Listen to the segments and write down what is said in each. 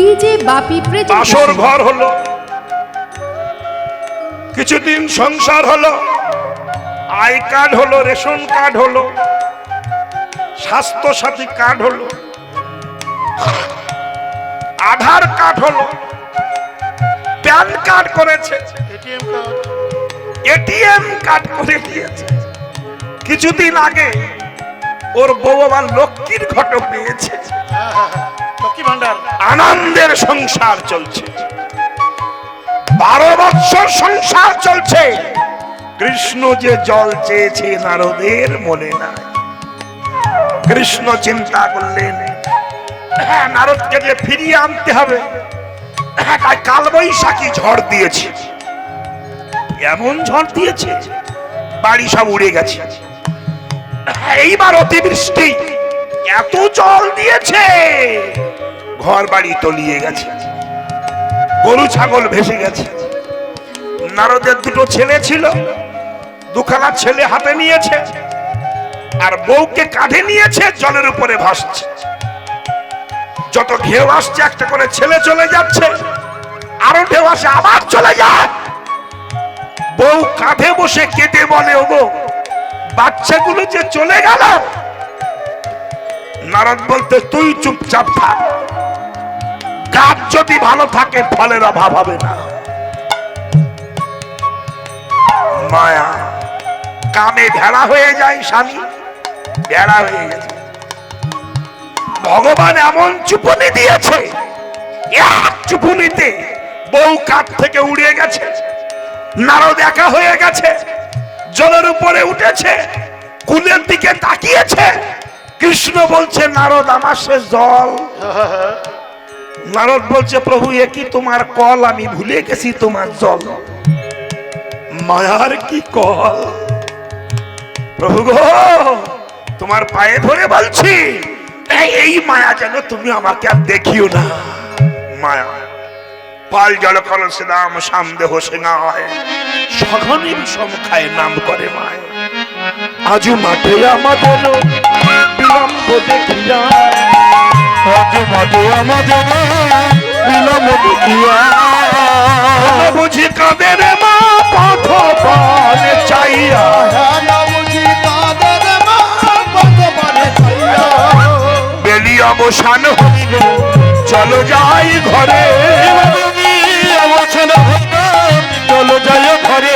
DJ বাপি আসর ঘর হলো, কিছুদিন সংসার হলো, আই কার্ড হলো, রেশন কার্ড হলো, স্বাস্থ্য সাথী কার্ড হলো, আধার কার্ড হলো, প্যান কার্ড করেছে, এটিএম কার্ড করে দিয়েছে। কিছুদিন আগে ওর বউ আবার লক্ষ্মীর ঘটক পেয়েছে। লক্ষ্মী ভান্ডার, আনন্দের সংসার চলছে, 12 বছর সংসার চলছে। কৃষ্ণ যে জল চেয়েছে নারদের মনে নাই। কৃষ্ণ চিন্তা করলেন, হ্যাঁ, নারদকে যে ফিরিয়ে আনতে হবে। তাই কালবৈশাখী ঝড় দিয়েছে, এমন ঝড় দিয়েছে বাড়ি সব উড়ে গেছে। এইবার অতিবৃষ্টি, এত জল দিয়েছে ঘর বাড়ি তলিয়ে গেছে, গরু ছাগল ভেসে গেছে। নারদের দুটো ছেলে ছিল, দুখানা ছেলে হাতে নিয়েছে আর বউকে কাঁধে নিয়েছে, জলের উপরে ভাসছে। যত ঢেউ আসছে একটা করে ছেলে চলে যাচ্ছে, আরো ঢেউ আসে আবার চলে যায়। বউ কাঁধে বসে কেটে বলে, ও বউ, বাচ্চাগুলো যে চলে গেল। নারদ বলতে, তুই চুপচাপ থাক, গাছ যদি ভালো থাকে ফলের অভাব হবে না। মায়া কামে ভেড়া হয়ে যায়, স্বামী ভেড়া হয়ে গেছে। ভগবান এমন চুপনি দিয়েছে, এক চুপনিতে বউ কাঠ থেকে উড়ে গেছে, নারদ একা হয়ে গেছে, জলের উপরে উঠেছে, কুলের দিকে তাকিয়েছে। কৃষ্ণ বলছে, নারদ আমার সে জল। নারদ বলছে, প্রভু এ কি তোমার কল, আমি ভুলে গেছি তোমার জল। মায়ার কি কল প্রভু গো, তোমার পায়ে ধরে বলছি, এই মায়া যেন তুমি আমাকে আর দেখিও না। মায়া পাল জল করছে নাম সামদেহ সেনা হয়, সঘনে বিষম খায় নাম করে মায়। আজু মাঠে আমাদের বিলম্ব দেখিয়া, আজ মাঠে আমাদের বিলম্ব দেখিয়া, বুঝি কাদের মা পথ পানে চাইয়া, বুঝি তাদের মা পথ পানে চাইয়া, বেলি অবসান হইলে চলো যাই ঘরে, অবসান হইলে চলো যাই ঘরে।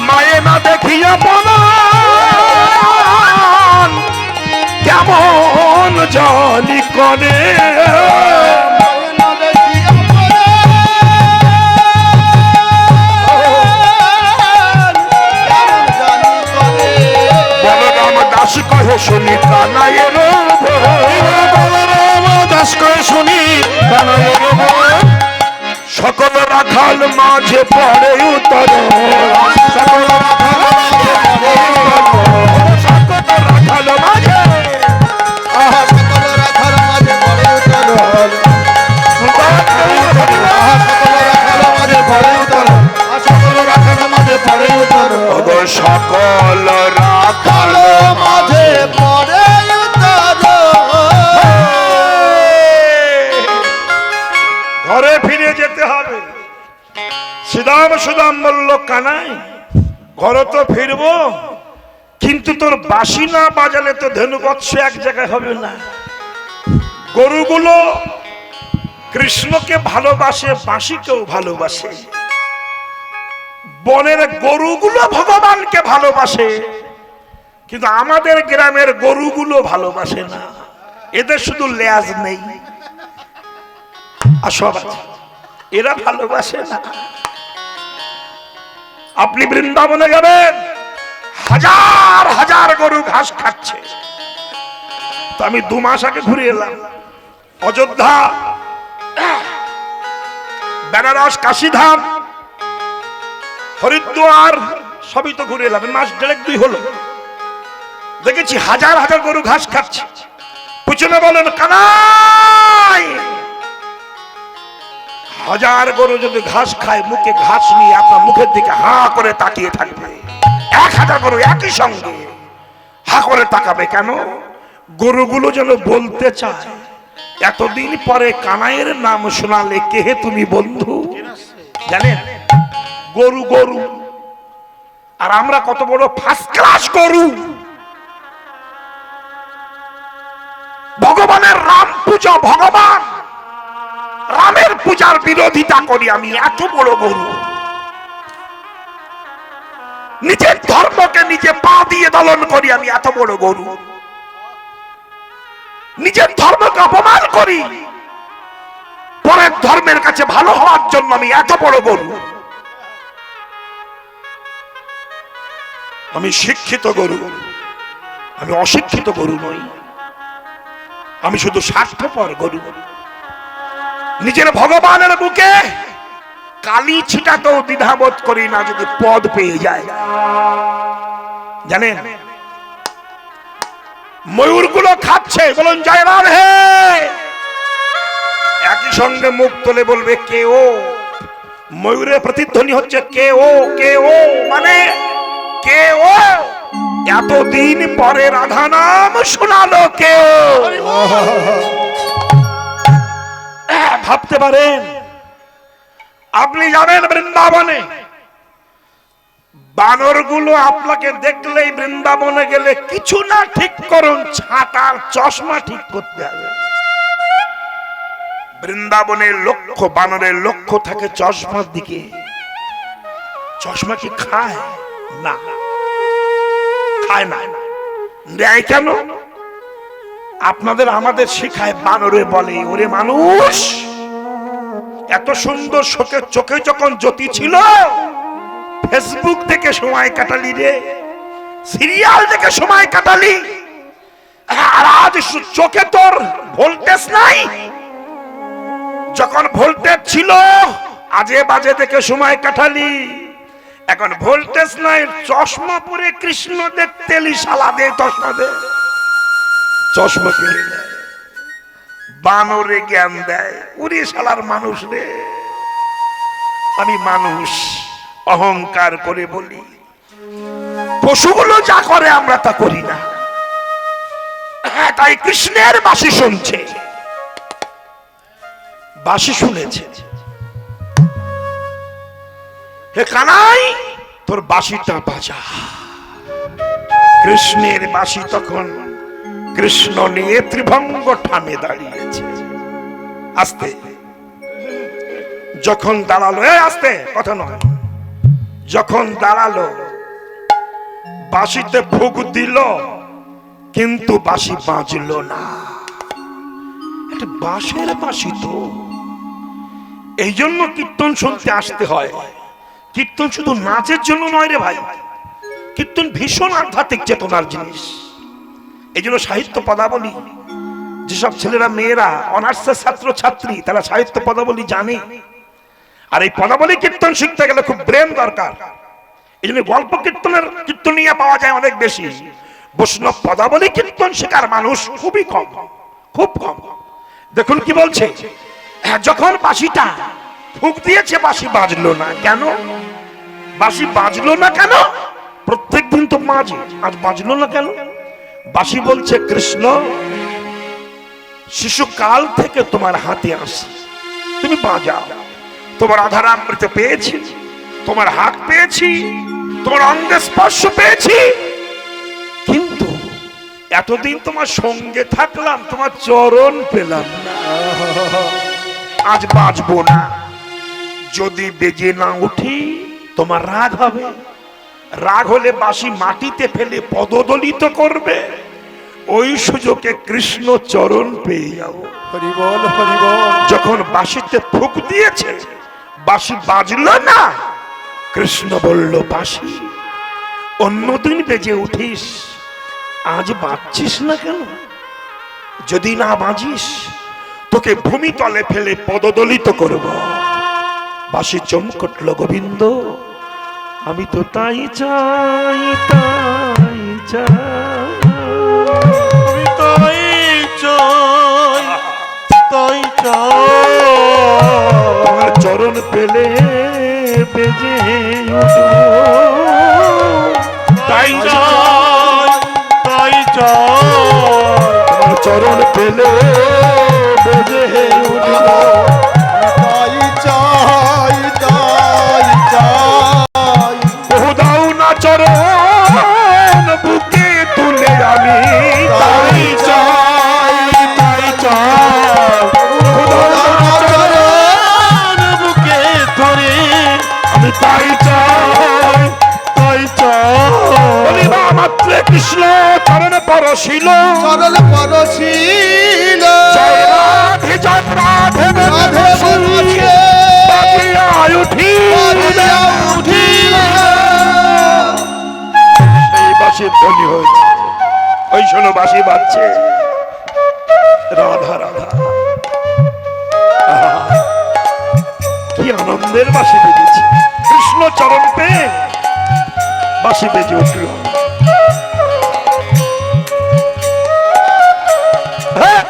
মায়ে না দেখিয়া পরাণ কেমন জানি করে। বলরাম দাস কহে শুনি কানাইয়ের বলরাম দাস কহে শুনি কানাইয়ের, সকল রাখাল মাঝে পড়ে উতর, সকল রাখাল মাঝে সকল রাখাল মাঝে পড়ে ঘরে ফিরে যেতে হবে। শ্রীরাম সুদাম বলল, কানাই ঘরে তো ফিরবো, কিন্তু তোর বাঁশি না বাজালে তো ধেনু বৎস এক জায়গায় হবে না। গরুগুলো কৃষ্ণকে ভালোবাসে, বাঁশিকেও ভালোবাসে। বনের গরুগুলো ভগবানকে ভালোবাসে, কিন্তু আমাদের গ্রামের গরুগুলো ভালোবাসে না। এদের শুধু লেজ নেই আর সব আছে, এরা ভালোবাসে না। আপনি বৃন্দাবনে যাবেন, হাজার হাজার গরু ঘাস খাচ্ছে। তো আমি 2 মাস আগে ঘুরে এলাম, অযোধ্যা, বেনারস, কাশীধাম, হরিদ্বার সবই তো ঘুরে এলাম। মাস 1.5-2 হলো, দেখেছি হাজার হাজার গরু ঘাস খাচ্ছে। পিছনে বলেন, কানাই হাজার গরু যদি ঘাস খায়, মুখে ঘাস নিয়ে আপনার মুখের দিকে হা করে তাকিয়ে থাকবে। 1000 গরু একই সঙ্গে হা করে তাকাবে কেন? গরুগুলো যেন বলতে চায়, এতদিন পরে কানাইয়ের নাম শোনালে কে হে তুমি বন্ধু? জানেন, গরু গরু, আর আমরা কত বড় ফার্স্ট ক্লাস গরু। ভগবানের রাম পূজা, ভগবান রামের পূজার বিরোধিতা করি আমি, এত বড় গরু। নিজের ধর্মকে নিজে পা দিয়ে দলন করি আমি, এত বড় গরু। নিজের ধর্মকে অপমান করি পরের ধর্মের কাছে ভালো হওয়ার জন্য আমি, এত বড় গরু। আমি শিক্ষিত গরু, আমি অশিক্ষিত গরু নই। আমি শুধু স্বার্থপর গরু। নিজের ভগবানের বুকে কালি ছিটাতেও দ্বিধাবোধ করি না যদি পদ পেয়ে যায়। জানেন, ময়ূরগুলো খাচ্ছে, বলুন জয় রাম হে, একই সঙ্গে মুখ তুলে বলবে কে ও। ময়ূরের প্রতিধ্বনি হচ্ছে কে ও, কে ও, মানে কে ও। এতদিন পরে রাধা নাম শোনালো কে ও। ভাবতে পারেন, আপনি যাবেন বৃন্দাবনে, বানরগুলো আপনাকে দেখলেই বৃন্দাবনে গেলে কিছু না ঠিক করুন, ছাতার চশমা ঠিক করতে হবে। বৃন্দাবনের লক্ষ্য, বানরের লক্ষ্য থাকে চশমার দিকে। চশমা কি খায়? না, খায় না। দেয় কেন? আপনাদের আমাদের শিখায়, বানরে বলে ওরে মানুষ, এত সুন্দর চোখে যখন জ্যোতি ছিল, ফেসবুক থেকে সময় কাটালি রে, সিরিয়াল থেকে সময় কাটালি, আর আজ চোখে তোর ভোল্টেজ নাই। যখন ভোল্টেজ ছিল আজে বাজে দেখে সময় কাটালি, এখন ভোল্টেজ নাই, চশমা পরে কৃষ্ণ দেখতে শালা দে, চশমা দে, চশমা কিনে দেয়, বানরে জ্ঞান দেয়। উনি শালার মানুষ রে, আমি মানুষ, অহংকার করে বলি। পশুগুলো যা করে আমরা তা করি না। তাই কৃষ্ণের বাঁশি শুনছে, বাঁশি শুনেছে। হে কানাই, তোর বাঁশিটা বাজা। কৃষ্ণের বাঁশি তখন কৃষ্ণ নিয়ে ত্রিভঙ্গ ঠামে দাঁড়িয়েছে। আস্তে যখন দাঁড়ালো, আস্তে কথা নয়, যখন দাঁড়ালো বাঁশিতে ফুক দিল, কিন্তু বাঁশি বাজলো না। এটা বাঁশের বাঁশি তো, এই জন্য কীর্তন শুনতে আসতে হয়। কীর্তন শুধু নাচের জন্য নয় রে ভাই, কীর্তন ভীষণ আধ্যাত্মিক চেতনার জিনিস। এই জন্য সাহিত্য পদাবলী, যেসব ছেলেরা মেয়েরা অনার্সের ছাত্র ছাত্রী, তারা সাহিত্য পদাবলী জানে। আর এই পদাবলী কীর্তন শিখতে গেলে খুব ব্রেন দরকার। এই জন্য গল্প কীর্তনের কীর্তনিয়া পাওয়া যায় অনেক বেশি। বৈষ্ণব পদাবলী কীর্তন শেখার মানুষ খুবই কম, খুব কম। দেখুন কি বলছে, যখন বাঁশিটা ফুঁক দিয়েছে বাঁশি বাজলো না কেন? বাঁশি বাজলো না কেন? প্রত্যেক দিন তো বাজে, আজ বাজলো না কেন? বাঁশি বলছে কৃষ্ণ, শিশুকাল থেকে তোমার হাতে আসি, তুমি বাজাও। তোমার আধারামৃত পেয়েছি, তোমার হাত পেয়েছি, তোমার অঙ্গে স্পর্শ পেয়েছি, কিন্তু এতদিন তোমার সঙ্গে থাকলাম, তোমার চরণ পেলাম না। আজ বাজবো না। যদি বেজে না উঠি তোমার রাগ হবে। রাগ হলে বাঁশি মাটিতে ফেলে পদদলিত করবে। ওই সুযোগে কৃষ্ণ চরণ পেয়ে যাব। হরি বল, হরি বল। যখন বাঁশিতে ফুঁক দিয়েছে, বাঁশি বাজলো না, কৃষ্ণ বলল বাঁশি অন্যদিন বেজে উঠিস, আজ বাজছিস না কেন? যদি না বাজিস তোকে ভূমিতলে ফেলে পদদলিত করব। বাঁশি চমকটল, গোবিন্দ আমি তো তাই চাই, তাই চাই, আমি তাই চাই, তাই চাই, তোমার চরণ পেলে বেজে উঠব। তাই চাই, তাই চাই, তোমার চরণ পেলে বেজে উঠল তাই চাই তাই চাই দাও না চরণ বুকে তুলে আমি তাই চাই তাই চাই বুকে ধরে আমি তাই চাই তাই চাই মাত্র কৃষ্ণ চরণ পরশিল চরণ পরশিল জয় রাধে জয় রাধে রাধে বলছে বাজিয়া উঠি উঠি সেই বাঁশির ধ্বনি হয়েছে ওই শোনো বাঁশি বাজছে রাধা রাধা আহা, কি আনন্দের বাঁশি বেজেছে কৃষ্ণ চরণ পেয়ে বাঁশি বেজে উঠল হ্যাঁ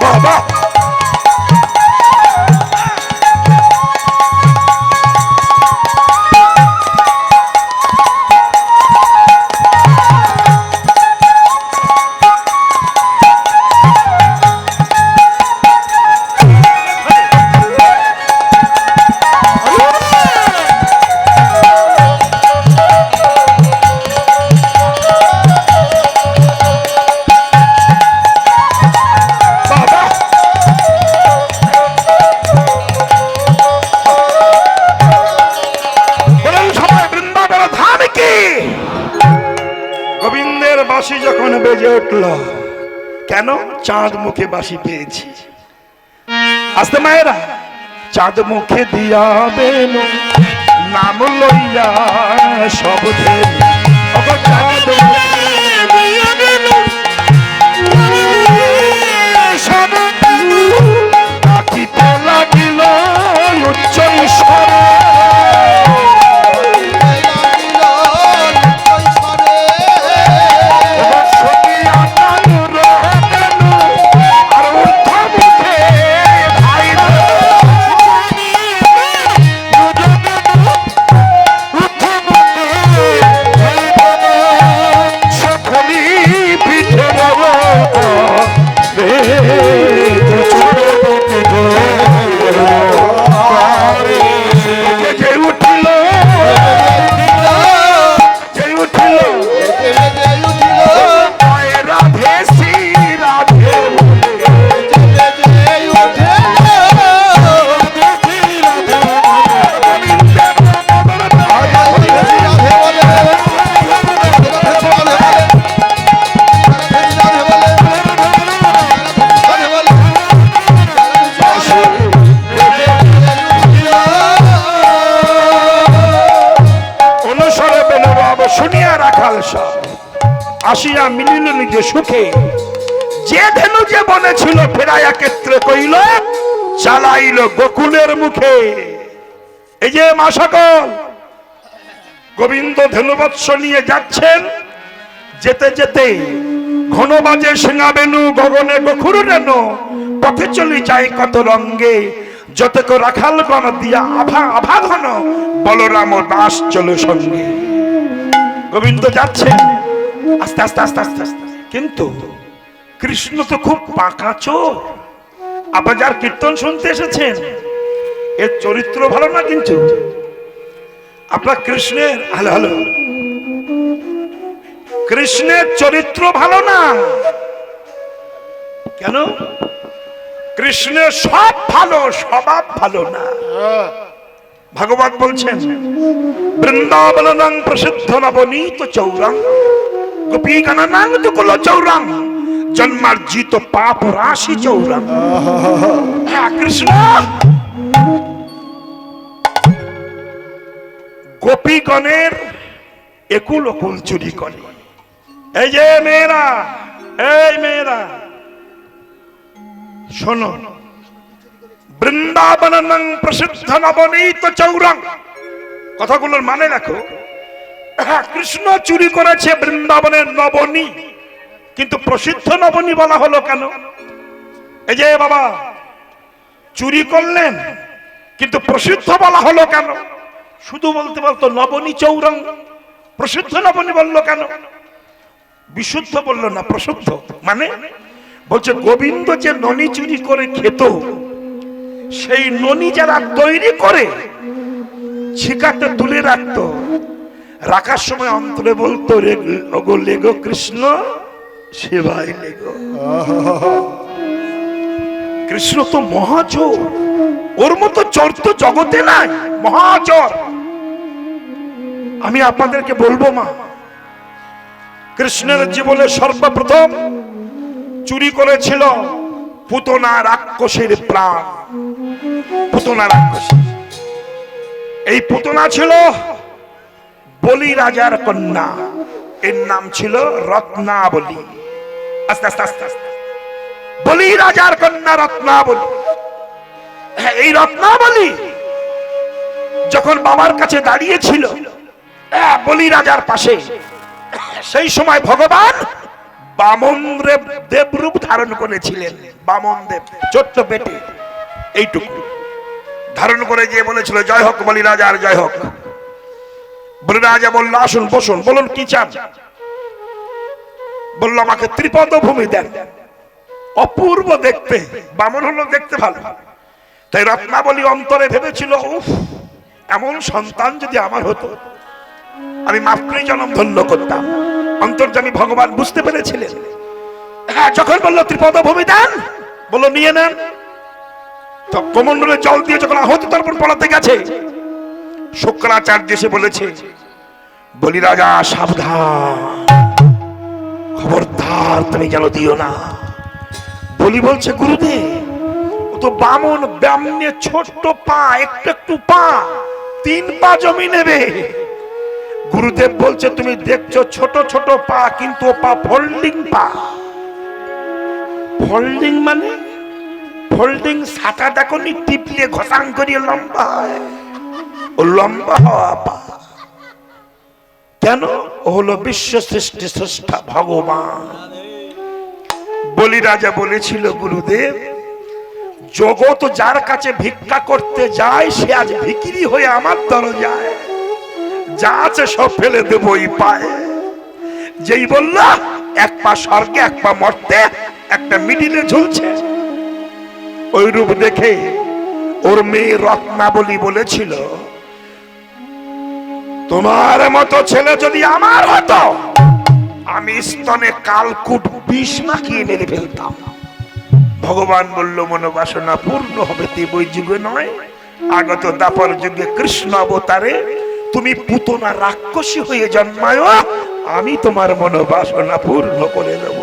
বাবা গোবিন্দের বাঁশি যখন বেজে উঠল কেন চাঁদ মুখে বাঁশি পেয়েছি আস্তে মায়েরা চাঁদ মুখে দিয়া বেনু নাম লইয়া সব চাঁদ মুখে দিয়া বেনু সব ডাকিতে লাগিল উচ্চ স্বরে আসিয়া মিলিল নিজে সুখে যে ধেনু যে বনে ছিল ফেরাইয়া ক্ষেত্রে কইল চালাইল গোকুলের মুখে এই যে মা সকল গোবিন্দ ধেনুবৎস নিয়ে যাচ্ছেন যেতে যেতে ঘন বাজে সিংহাবেনু গগনে গখুর রেন পথে চলি যায় কত রঙ্গে যতক রাখাল গণ দিয়া আভা আভা ঘন বলরাম দাস চলো সঙ্গে গোবিন্দ যাচ্ছেন আস্তে আস্তে আস্তে আস্তে আস্তে কিন্তু কৃষ্ণ তো খুব পাকা চোর আবার যার কীর্তন শুনতে এসেছেন এর চরিত্র ভালো না কিন্তু আপনার কৃষ্ণের হ্যালো হ্যালো কৃষ্ণের চরিত্র ভালো না কেন কৃষ্ণের সব ভালো স্বভাব ভালো না ভাগবত বলছেন বৃন্দাবনং প্রসিদ্ধ নবনীত চৌরাং গোপীগণনাং দুকুল চৌরাং জন্মার্জিত পাপ রাশি চৌরাং হ্যাঁ কৃষ্ণ গোপীগণের একুল অকুল চুরি করে এই যে মেয়েরা এই মেয়েরা শোনো বৃন্দাবনং প্রসিদ্ধ নবনীত চৌরাং কথাগুলোর মানে রাখো কৃষ্ণ চুরি করেছে বৃন্দাবনের নবনী কিন্তু প্রসিদ্ধ নবনী বলা হলো কেন? এই যে বাবা চুরি করলেন, কিন্তু প্রসিদ্ধ বলা হলো কেন? শুধু বলতে বলতো নবনী চৌরং, প্রসিদ্ধ নবনী বললো কেন? বিশুদ্ধ বললো না, প্রসিদ্ধ। মানে বলছে গোবিন্দ যে ননি চুরি করে খেত, সেই ননি যারা তৈরি করে ছিকাতে তুলে রাখতো, রাখার সময় অন্তরে বলতো ওগো লেগো কৃষ্ণ সেবাই লেগো। কৃষ্ণ তো মহাচোর, ওর মতো চোর তো জগতে নাই, মহাচোর। আমি আপনাদেরকে বলবো মা, কৃষ্ণের জীবনে সর্বপ্রথম চুরি করেছিল পুতনা রাক্ষসীর প্রাণ। পুতনা রাক্ষসী, এই পুতনা ছিল বলি রাজার কন্যা, এর নাম ছিল রত্নাবলী। আস্তে আস্তে আস্তে আস্তে বলি রাজার কন্যা রত্নাবলী। এই রত্নাবলী যখন বাবার কাছে দাঁড়িয়েছিল বলি রাজার পাশে, সেই সময় ভগবান বামন দেব রূপ ধারণ করেছিলেন। বামন দেব ছোট্ট পেটে এইটুকু ধারণ করে গিয়ে বলেছিল জয় হোক বলি রাজার জয় হোক। বলি রাজা বলল আসুন বসুন। বলুন কি চান? বলল আমাকে ত্রিপদ ভূমি দেন। অপূর্ব দেখতে, বামন হলো দেখতে ভালো। তাই রত্নাবলী অন্তরে ভেবেছিল উফ, এমন সন্তান যদি আমার হতো আমি মাতৃ জন্ম ধন্য করতাম। অন্তর্যামী ভগবান বুঝতে পেরেছিলেন। হ্যাঁ, যখন বললো ত্রিপদ ভূমি দেন, বললো নিয়ে নেন। তো কমণ্ডলে জল দিয়ে যখন আহুতি তর্পণ পড়াতে গেছে, শুক্রাচার্য এসে বলেছে বলি রাজা সাবধান, খবরদার তুমি যেন দিও না। বলি বলছে গুরুদেব ও তো বামন, ব্যামনে ছোট্ট পা, একটু একটু পা, 3 পা জমি নেবে। গুরুদেব বলছে তুমি দেখছো ছোট ছোট পা, কিন্তু ও পা ফোল্ডিং পা। ফোল্ডিং মানে ফোল্ডিং সাটা দেখো নি, টিপলে ঘষাং করিয়ে লম্বা হয়, ও লম্বা হওয়া পা। কেন? ও হলো বিশ্ব সৃষ্টি স্রষ্টা ভগবান। বলি রাজা বলেছিল গুরুদেব জগৎ যার কাছে ভিক্ষা করতে যায় সে আজ ভিখিরি হয়ে আমার দরজায়, যা আছে সব ফেলে দেবো এই পায়ে। যেই বলল এক পা স্বর্গে এক পা মর্তে, একটা মিডিলে ঝুলছে। ওই রূপ দেখে ওর মেয়ে রত্নাবলী বলেছিল তোমার মতো ছেলে যদি আমার হতো আমি স্তনে কালকুট বিষ মাখিয়ে মেরে ফেলতাম। ভগবান বলল মনোবাসনা পূর্ণ হবে ওই যুগে নয়, আগত দাপর যুগে কৃষ্ণ অবতারে তুমি পুতনা রাক্ষসী হয়ে জন্মায়, আমি তোমার মনোবাসনা পূর্ণ করে দেব।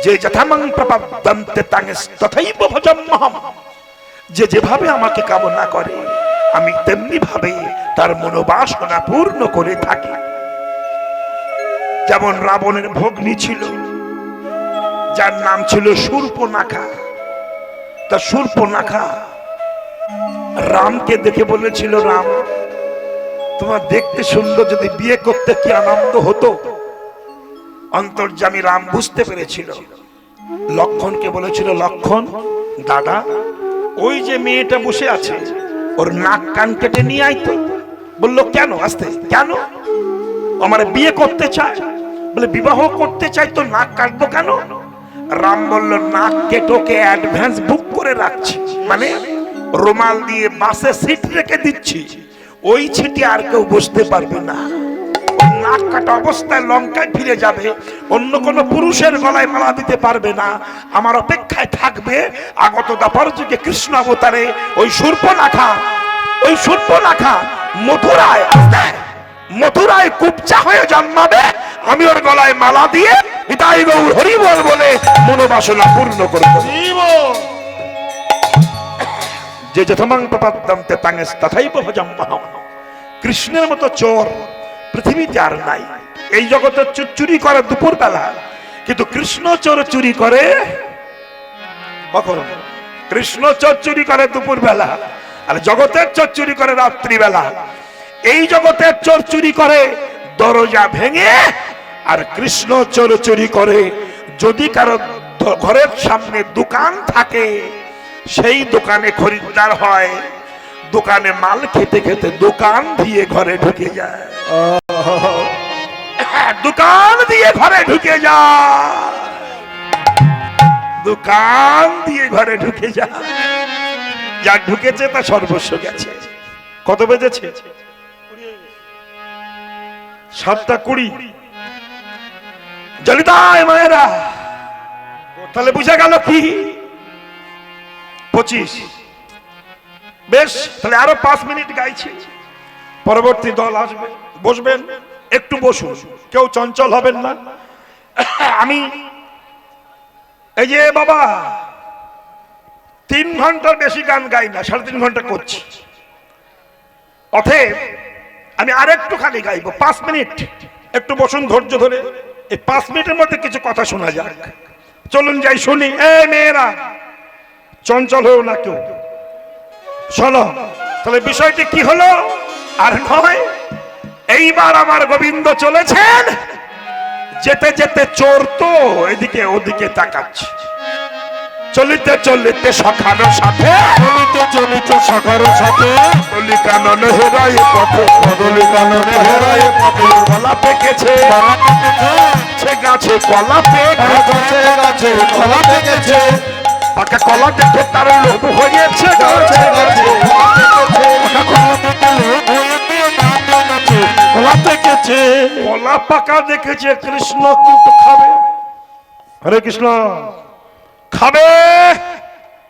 যে যথামং প্রপদ্যন্তে তাং তথৈব ভজম্যহম, যে যেভাবে আমাকে কামনা করে আমি তেমনি ভাবে তার মনোবাসনা পূর্ণ করে থাকি। যেমন রাবণের ভগ্নী ছিল যার নাম ছিল শূর্পণখা। তা শূর্পণখা রামকে দেখে বলেছিল রাম তোমার দেখতে সুন্দর, যদি বিয়ে করতে কি আনন্দ হতো। অন্তর্যামী রাম বুঝতে পেরেছিল। লক্ষণকে বলেছিল লক্ষণ দাদা ওই যে মেয়েটা বসে আছে ওর নাক কান কেটে নিয়ে আইতো। বললো কেন? আসতে কেন? আমার বিয়ে করতে চায়। বলে বিবাহ করতে চাই তো নাক কাটবো কেন? রাম বলল নাক কেটোকে অ্যাডভান্স বুক করে রাখছি, মানে রুমাল দিয়ে বাসে সিট রেখে দিচ্ছি, ওই ছিটে আর কেউ বসতে পারবে না। নাক কাটা অবস্থায় লঙ্কায় ফিরে যাবে, অন্য কোন পুরুষের গলায় মালা দিতে পারবে না। আমার অপেক্ষায় থাকবে আগত দাপর যুগে কৃষ্ণ অবতারে ওই শূর্পণখা। ওই শূর্পণখা মথুরায় মথুরায় কুপচা হয়ে জন্মাবে, আমি ওর গলায় মালা দিয়ে নিতাই গৌর হরি বল বলে মনোবাসনা পূর্ণ করে দেব। যে যথমং প্রপদ্যন্তে তাং তথৈব ভজম্যহম। কৃষ্ণের মতো চোর পৃথিবীতে আর নাই। এই জগতে চুরি করে দুপুর বেলা, কিন্তু কৃষ্ণ চোর চুরি করে কখন? কৃষ্ণ চোর চুরি করে দুপুর বেলা, আর জগতের চোর চুরি করে রাত্রি বেলা। এই জগতের চোর চুরি করে দরজা ভেঙে আর কৃষ্ণ চোরাচুরি করে। যদি কারো ঘরের সামনে দোকান থাকে, সেই দোকানে খরিদ্দার হয়, দোকানে মাল খেতে খেতে দোকান দিয়ে ঘরে ঢুকে যায়। দোকান দিয়ে ঘরে ঢুকে যায়, দোকান দিয়ে ঘরে ঢুকে যায়। যা ঢুকেছে তা সর্বস্ব গেছে। কত বেজেছে? 7:20। জলিতায় মায়েরা, তাহলে বুঝা গেল কি 25। বেশ, তাহলে আরো 5 মিনিট গাইছি, পরবর্তী দল আসবে, বসবেন, একটু বসুন, কেউ চঞ্চল হবেন না। আমি এই যে বাবা 3 ঘন্টার বেশি গান গাই না, 3.5 ঘন্টা করছি। অতএব আমি আরেকটু খালি গাইবো, 5 মিনিট। একটু বসুন ধৈর্য ধরে, এই 5 মিনিটের মধ্যে কিছু কথা শোনা যাক। চলুন যাই শুনি। এই মেয়েরা চঞ্চল হয়েও না কেউ, শোনো। তাহলে বিষয়টি কি হলো? আর নয়, এইবার আমার গোবিন্দ চলেছেন, যেতে যেতে চোর তো এদিকে ওদিকে তাকাচ্ছে। চলিতে চলিতে সখার সাথে, চলিতে চলিতে সখার সাথে, কলি কানন হেরায় পথে, কদলি কাননে হেরায় পথে, কলা পেকেছে সে গাছে, কলা পেকে গাছে গাছে কলা পেকেছে, পাকা কলা দেখে তার লোভ হয়েছে গাছে গাছে। কলা পেকেছে, কলা পাকা দেখেছে কৃষ্ণ, কিন্তু খাবে। হরে কৃষ্ণ, খাবে।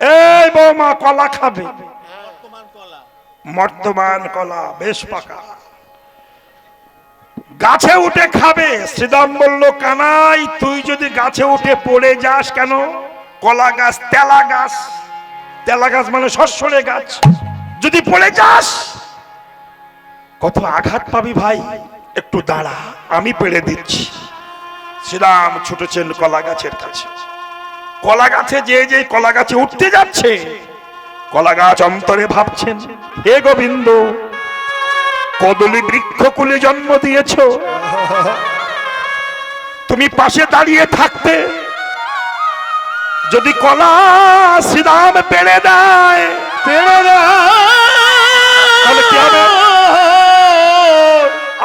এই বৌমা কলা খাবে, বর্তমান কলা বেশ পাকা, গাছে উঠে খাবে। শ্রীদাম বলল, কানাই তুই যদি গাছে উঠে পড়ে যাস কেন? কলা গাছ তেলা গাছ, তেলা গাছ মানে শস্যরে গাছ, যদি পড়ে যাস কত আঘাত পাবি ভাই, একটু দাঁড়া, আমি পেড়ে দিচ্ছি। শ্রীরাম ছুটেছেন কলা গাছের কাছে। কলা গাছে যে কলা গাছে উঠতে যাচ্ছে, কলা গাছ অন্তরে ভাবছেন, হে গোবিন্দ, কদলী বৃক্ষকুলে জন্ম দিয়েছ, তুমি পাশে দাঁড়িয়ে থাকতে, যদি কলা শ্রীরাম পেড়ে দেয়, তাহলে কি হবে?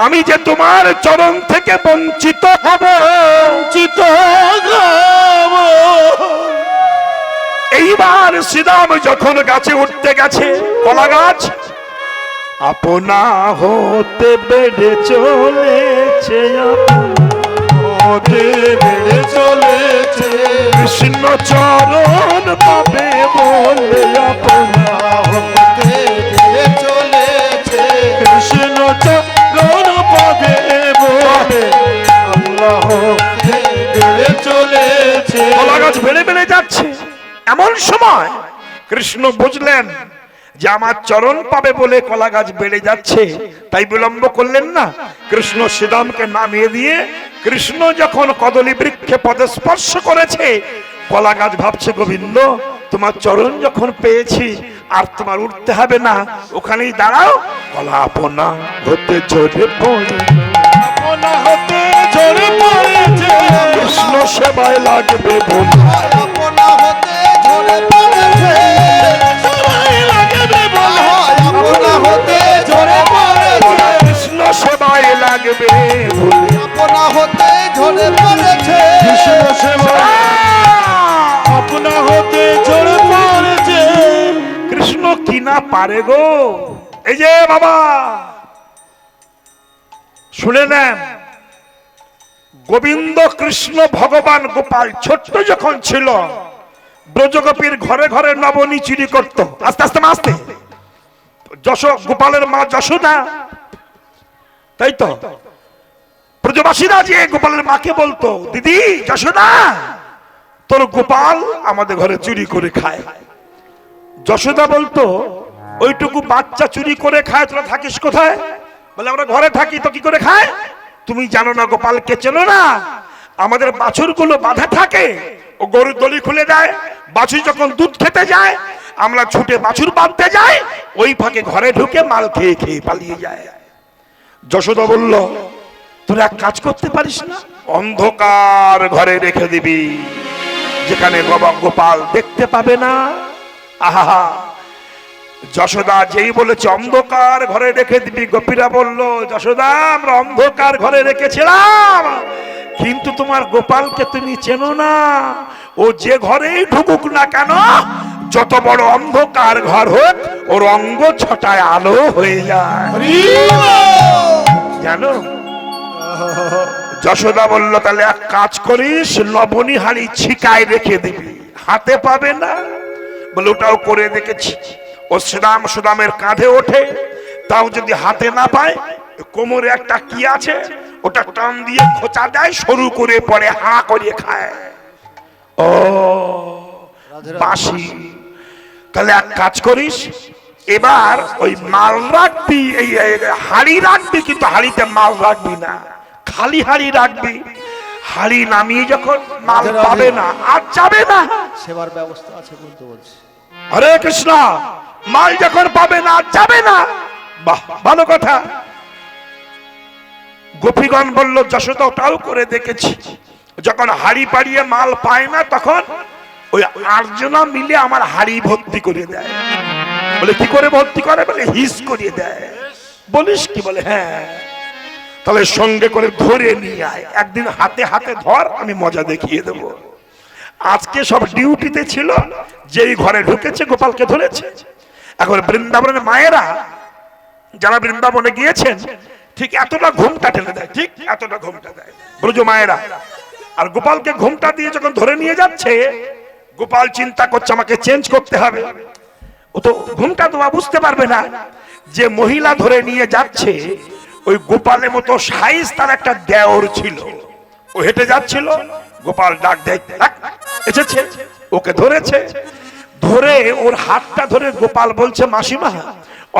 আমি যে তোমার চরণ থেকে বঞ্চিত হব, বঞ্চিত হব। এইবার শ্রীরাম যখন গাছে উঠতে গেছে, কলা গাছ আপনা হতে বেড়ে চলেছে, হতে বেড়ে চলেছে, কৃষ্ণ চরণ পাবে বলে আপনা হতে বেড়ে চলেছে, কৃষ্ণ চরণ পাবে বলে আল্লাহ হতে বেড়ে চলেছে। কলা গাছ বেড়ে বেড়ে যাচ্ছে। এমন সময় কৃষ্ণ বুঝলেন যে আমার চরণ পাবে বলে কলা গাছ বেড়ে যাচ্ছে, তাই বিলম্ব করলেন না। কৃষ্ণ শ্রীরামকে নামিয়ে দিয়ে, কৃষ্ণ যখন কদলী বৃক্ষে পদস্পর্শ করেছে, কলা গাছ ভাবছে, গোবিন্দ তোমার চরণ যখন পেয়েছি আর তোমার উঠতে হবে না, ওখানেই দাঁড়াও। কলা আপনা হতে ঝরে পড়ে, আপনা হতে ঝরে পড়েছে, কৃষ্ণ সেবায় লাগবে বলে, আপনা হতে ঝরে পড়েছে, সবাই লাগবে বলে, আপনা হতে ঝরে পড়েছে, কৃষ্ণ সেবায় লাগবে বলে, আপনা হতে ঝরে পড়েছে, কৃষ্ণ সেবা আপনা হতে ঝরে পড়েছে। কৃষ্ণ কি না পারে গো। এই যে বাবা শুনে নেন, গোবিন্দ কৃষ্ণ ভগবান গোপাল ছোট্ট যখন ছিল, ব্রজগোপীর ঘরে ঘরে নবনী চুরি করত। আস্তে আস্তে আস্তে গোপালের মা যশোদা, তাই তো ব্রজবাসীরা যে গোপালের মাকে বলতো, দিদি যশোদা, তোর গোপাল আমাদের ঘরে চুরি করে খায়। যশোদা বলতো, ওইটুকু বাচ্চা চুরি করে খায়, তোরা থাকিস কোথায়? বলে আমরা ঘরে থাকি। তো কি করে খায়? তুমি জানো না, গোপালকে চেনো না? আমাদের বাছুরগুলো বাঁধা থাকে, ও গরুর দড়ি খুলে দেয়, বাছুর যখন দুধ খেতে যায় আমরা ছুটে বাছুর বাঁধতে যাই, ওই ফাঁকে ঘরে ঢুকে মাল খেয়ে খেয়ে পালিয়ে যায়। যশোদা বলল, তোরা এক কাজ করতে পারিস না? অন্ধকার ঘরে রেখে দিবি, যেখানে বাবা গোপাল দেখতে পাবে না। আহা, যশোদা যেই বলেছে অন্ধকার ঘরে রেখে দিবি, গোপীরা বলল যশোদা আমরা অন্ধকার ঘরে রেখেছিলাম, কিন্তু তোমার গোপালকে তুমি চেনো না, ও যে ঘরেই ঢুকুক না কেন, যত বড় অন্ধকার ঘর হোক ওর অঙ্গ ছটায় আলো হয়ে যায়। জানো, যশোদা বলল তাহলে এক কাজ করিস, লবণী হাড়ি ছিকায় রেখে দিবি, হাতে পাবে না। বলে ওটাও করে দেখেছি, ও সুদামের কাঁধে ওঠে, তাও যদি হাতে না পায় কোমরে একটা কি আছে ওটা টান দিয়ে খোঁচা দেয়, সরু করে পরে হা করে খায়। ও বাসি, তাহলে এক কাজ করিস, এবার ওই মাল রাখবি, এই হাড়ি রাখবি, কিন্তু হাড়িতে মাল রাখবি না, খালি হাড়ি রাখবি। হাড়ি নামিয়ে যখন মাল পাবে না আর যাবে না, সেবার ব্যবস্থা আছে বলতে বলছি। হরে কৃষ্ণ, মাল যখন পাবে না আর যাবে না, বাহ ভালো কথা। গোপীগণ বলল যশোদা ওটাও করে দেখেছি, যখন হাড়ি পাড়িয়ে মাল পায় না তখন ওই আর্জনা মিলে আমার হাড়ি ভর্তি করে দেয়। বলে কি করে ভর্তি করে? বলে হিস করিয়ে দেয়। বলিস কি? বলে হ্যাঁ। তাহলে সঙ্গে করে ধরে নিয়ে আয়, একদিন হাতে হাতে ধর, আমি মজা দেখিয়ে দেব। আজকে সব ডিউটিতে ছিল, যেই ঘরে ঢুকেছে গোপালকে ধরেছে। এখন বৃন্দাবনের মায়েরা যারা বৃন্দাবনে গিয়েছেন ঠিক এতটা ঘুমটা টেনে দেয়, ঠিক এতটা ঘুমটা দেয় ব্রজ মায়েরা। আর গোপালকে ঘুমটা দিয়ে যখন ধরে নিয়ে যাচ্ছে, গোপাল চিন্তা করছে আমাকে চেঞ্জ করতে হবে। ও তো ঘুমটা তো বুঝতে পারবে না যে মহিলা ধরে নিয়ে যাচ্ছে, ওই গোপালের মতো সাইজ তার একটা দেওর ছিল, ও হেঁটে যাচ্ছিল, গোপাল ডাক দেয় এসেছে, ওকে ধরেছে। ধরে ওর হাতটা ধরে গোপাল বলছে মাসিমা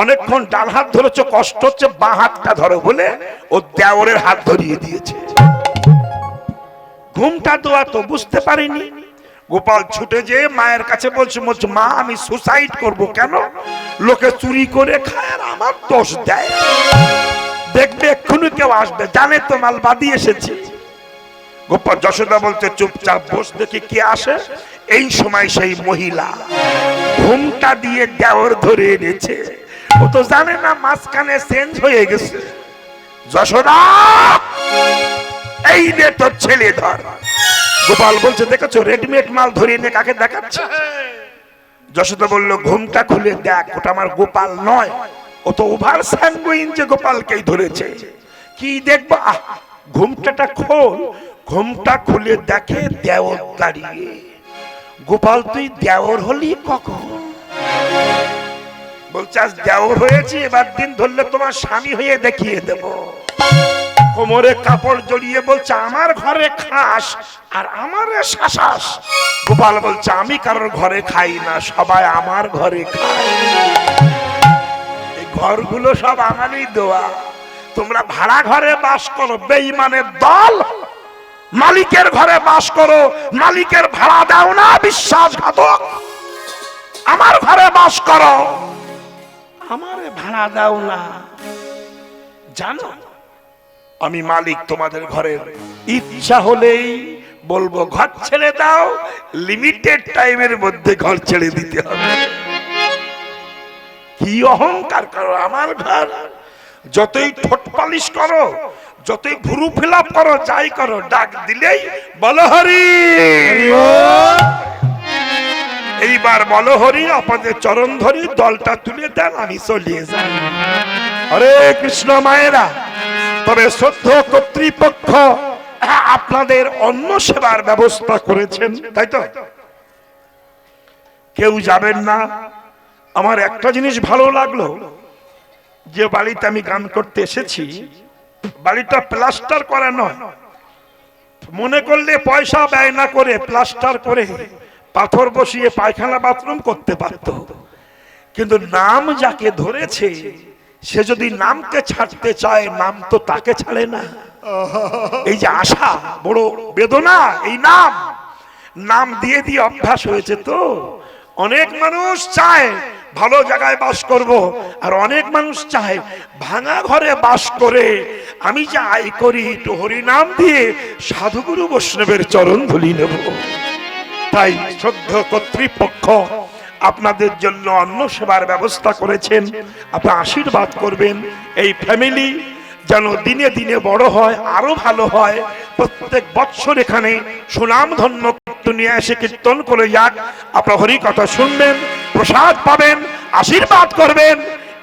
অনেকক্ষণ ডান হাত ধরেছো, কষ্ট হচ্ছে, বাঁ হাতটা ধরো বলে ও দেওরের হাত ধরিয়ে দিয়েছে। ঘুমটা তো আর তো বুঝতে পারিনি। গোপাল ছুটে যেয়ে মায়ের কাছে বলছে মা আমি সুসাইড করব। কেন? লোকে চুরি করে খায় আর আমার দোষ দেয়, দেখবে এক্ষুনি কেউ আসবে, জানে তো মাল বাদি এসেছি। গোপাল যশোদা বলতে চুপচাপ বস, দেখি কে আসে। এই সময় সেই মহিলা ঘুমটা দিয়ে দেওর ধরে এনেছে, ও তো জানে না মাঝখানে চেঞ্জ হয়ে গেছে। যশোদা এই নে তোর ছেলে ধর। গোপাল বলছে দেখেছো রেডিমেড মাল ধরিয়ে নিয়ে কাকে দেখাচ্ছে? যশোদা বলল ঘুমটা খুলে দেখ, ওটা আমার গোপাল নয়, ও তো ওভার স্যাঙ্গুইন যে গোপালকেই ধরেছে। কি দেখবো? ঘুমটাটা খোল। ঘুমটা খুলে দেখে দেওর দাঁড়িয়ে। গোপাল তুই দেওর হলি কখন? বলছে আজ দেওর হয়েছি, এবার দিন ধরলে তোমার স্বামী হয়ে দেখিয়ে দেব। কোমরে কাপড় জড়িয়ে বলছে আমার ঘরে খাস আর আমারে শাসাস। গোপাল বলছে আমি কারোর ঘরে খাই না, সবাই আমার ঘরে খায়। এই ঘরগুলো সব আমারই দেওয়া। তোমরা ভাড়া ঘরে বাস করো, বেঈমানের দল। মালিকের ঘরে বাস করো, মালিকের ভাড়া দাও না, বিশ্বাসঘাতক। আমার ঘরে বাস করো, আমারে ভাড়া দাও না। জানো আমি মালিক তোমাদের ঘরের। ইচ্ছা হলেই বলবো ঘর ছেড়ে দাও, লিমিটেড টাইমের মধ্যে ঘর ছেড়ে দিতে হবে। কি অহংকার করো! আমার ঘর। যতই ঠোঁট পালিশ করো, যতই ভুরু ফিল আপ করো, যাই করো, ডাক দিলেই বলো হরি। এইবার বলো হরি, আপনাদের চরণ ধরি, দলটা তুলে দেন, আমি চলিয়ে যাই। হরে কৃষ্ণ মায়েরা, তবে শ্রদ্ধা কর্তৃপক্ষ আপনাদের অন্ন সেবার ব্যবস্থা করেছেন, তাই তো? কেউ যাবেন না। আমার একটা জিনিস ভালো লাগলো, যে বাড়িতে আমি গান করতে এসেছি, বাড়িটা প্লাস্টার করা নয়। মনে করলে পয়সা ব্যয় না করে প্লাস্টার করে পাথর বসিয়ে পায়খানা বাথরুম করতে পারত, কিন্তু নাম যাকে ধরেছে সে যদি নামকে ছাড়তে চায়, নাম তো তাকে ছাড়ে না। এই যে আশা, বড় বেদনা। এই নাম দিয়ে দিয়ে অভ্যাস হয়েছে। তো অনেক মানুষ চায় ভালো জায়গায় বাস করব। আর অনেক মানুষ চায় ভাঙা ঘরে বাস করে আমি যে আয় করি একটু হরিনাম দিয়ে সাধুগুরু বৈষ্ণবের চরণ ধুলি নেব। তাই শ্রদ্ধ কর্তৃপক্ষ আপনাদের জন্য অন্ন সেবার ব্যবস্থা করেছেন। আপনি আশীর্বাদ করবেন এই ফ্যামিলি যেন দিনে দিনে বড় হয়, আরো ভালো হয়। প্রত্যেক বৎসর এখানে সুনাম ধন্য কীর্তন নিয়ে এসে কীর্তন করে যাক। আপনার হরি কথা শুনবেন, প্রসাদ পাবেন, আশীর্বাদ করবেন।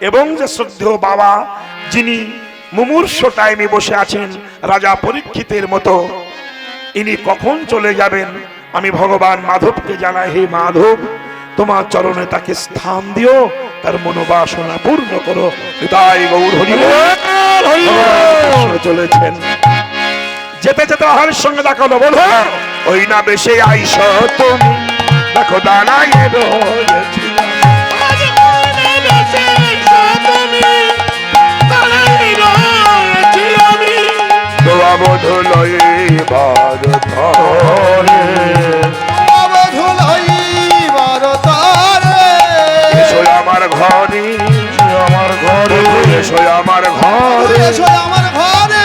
এবং যে শ্রদ্ধেয় বাবা যিনি মুমূর্ষ টাইমে বসে আছেন রাজা পরীক্ষিতের মতো, ইনি কখন চলে যাবেন আমি ভগবান মাধবকে জানাই, হে মাধব তোমার চরণে তাকে স্থান দিও, তার মনোবাসনা পূর্ণ করো। তাই গৌর হরি চলেছেন। যেতে যেতে আহারের সঙ্গে দেখালো, বলো ওই না বেশে আইস তুমি, দেখো দাঁড়াই আমার ঘরে, আমার ঘরে এসো, আমার ঘরে এসো, আমার ঘরে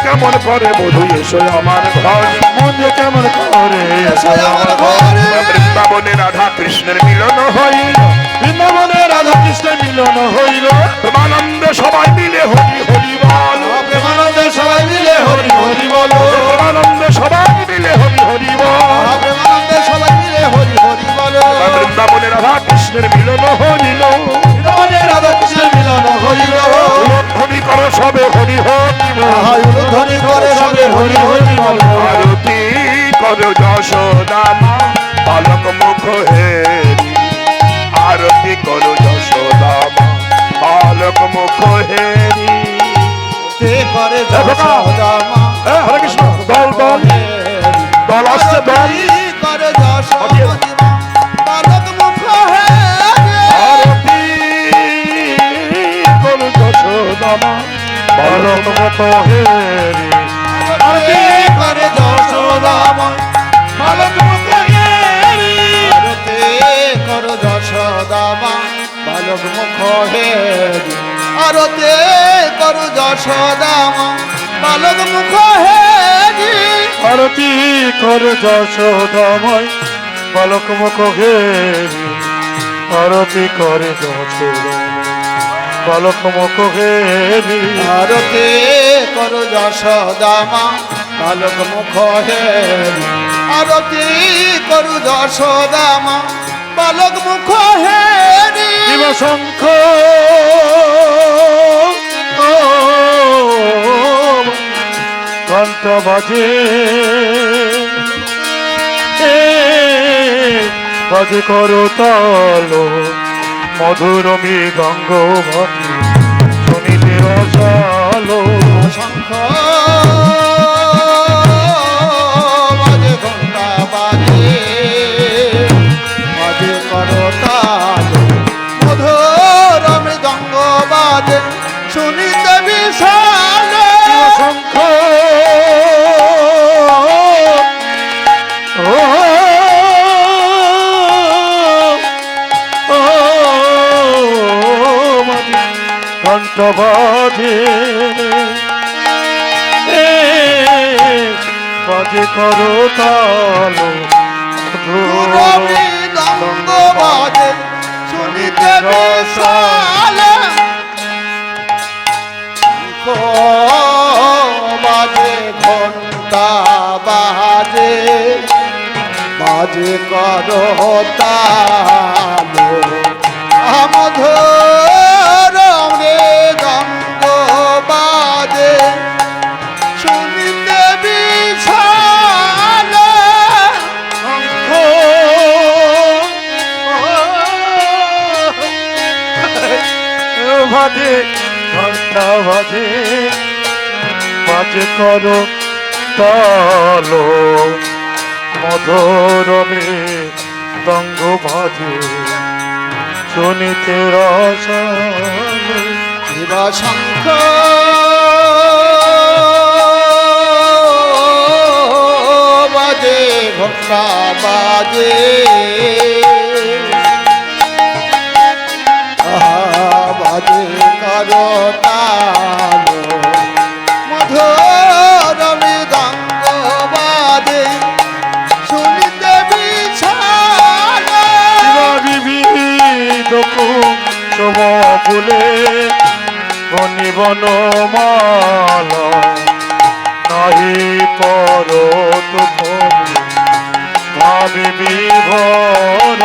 কেমন করে বধু এসো আমার ঘরে, মন কেমন করে এসো আমার ঘরে। বৃন্দাবনে রাধা কৃষ্ণের মিলন হইল, বৃন্দাবনে রাধা কৃষ্ণের মিলন হইল, প্রেমানন্দ সবাই মিলে হরি হরি বল, প্রেমানন্দ সবাই মিলে হরি হরি বল, প্রেমানন্দ সবাই মিলে হরি হরি বল, প্রেমানন্দ সবাই মিলে হরি হরি বল। বৃন্দাবনে রাধা কৃষ্ণের মিলন হইল, বৃন্দাবনে রাধা কৃষ্ণের মিলন হইল, ধ্বনি করো সবে হরি হরি বল, ধ্বনি করে সবে হরি হরি বল। আরতি করো যশোদা মা বালক মুখ হেরি, আরতি করো যশোদা মা বালক মুখ হেরি, করে যশোদা মা। হরে কৃষ্ণ, দল দল দল আসছে, দল করে যশোদা মা বালক মুখ হেরি, আরতি করো যশোদা মা বালক মুখ হেরি, আরতি করে যশোদা মা বালক মুখ হেরি, আরতি করো যশোদা মা বালক মুখ হেরি, আরতি করো যশোদা মা বালক মুখ হেরি, আরতি করো যশোদা মা বালক মুখ হেরি, আরতি করে যশোদা বালক মুখ হেরি, আরতি করো যশোদা মা বালক মুখ হেরি, আরতি করো যশোদা মা বালক মুখ হেরি। শিব শঙ্খ ঘণ্ট বাজে, বাজে করো তাল মধুর মৃদঙ্গ শুনিতে রসালো, শঙ্খ বাজে ঘণ্টা বাজে, বাজে করো তাল মধুর মৃদঙ্গ বাজে শুনিতে বিশাল, শঙ্খ ঘণ্ট বাজে, বাজে করো তাল মৃদঙ্গ বাজে শুনিতে বিশাল, বাজে ঘণ্টা বাজে, বাজে করো তাল মধুর মৃদঙ্গ বাজে শুনিতে বিশাল, বাজে ঘণ্টা বাজে, বাজে করো তাল মধুর মৃদঙ্গ বাজে শুনিতে রসালো। শিব শঙ্খ বাজে ঘণ্টা বাজে, ফুলে বনি বনমাল নাহি পরত ভাবে বিভোর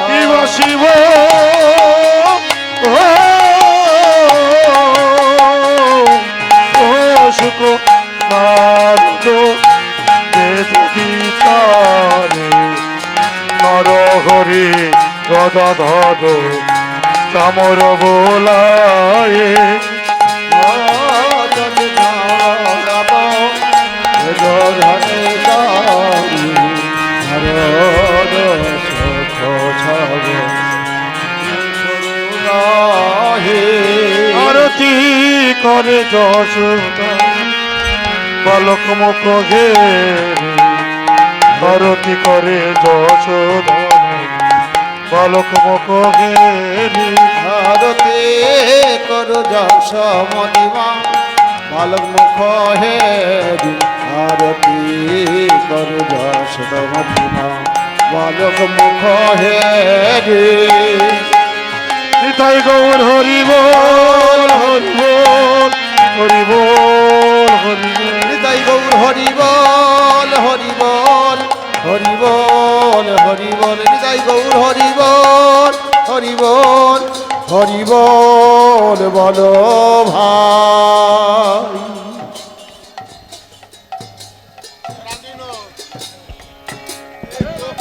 শিব শিব সুখ নারদ দেব বিচারে নরহরি গদাধর চামর বোলায়ে আরতি করে যশোদা বালক মুখ হে আরতি করে যশোদা বালক মুখ হে ভারতে করো যশোমদিমা বালক মুখ হে আরতি করো যশোমদিমা বালক মুখ হে নিতাই গৌর হরি বল হরি বল হরি বল হরি বল নিতাই গৌর হরি বল হরি বল হরি বল হরি বল নিতাই গৌর হরি বল হরি বল হরি বল বলো ভাই।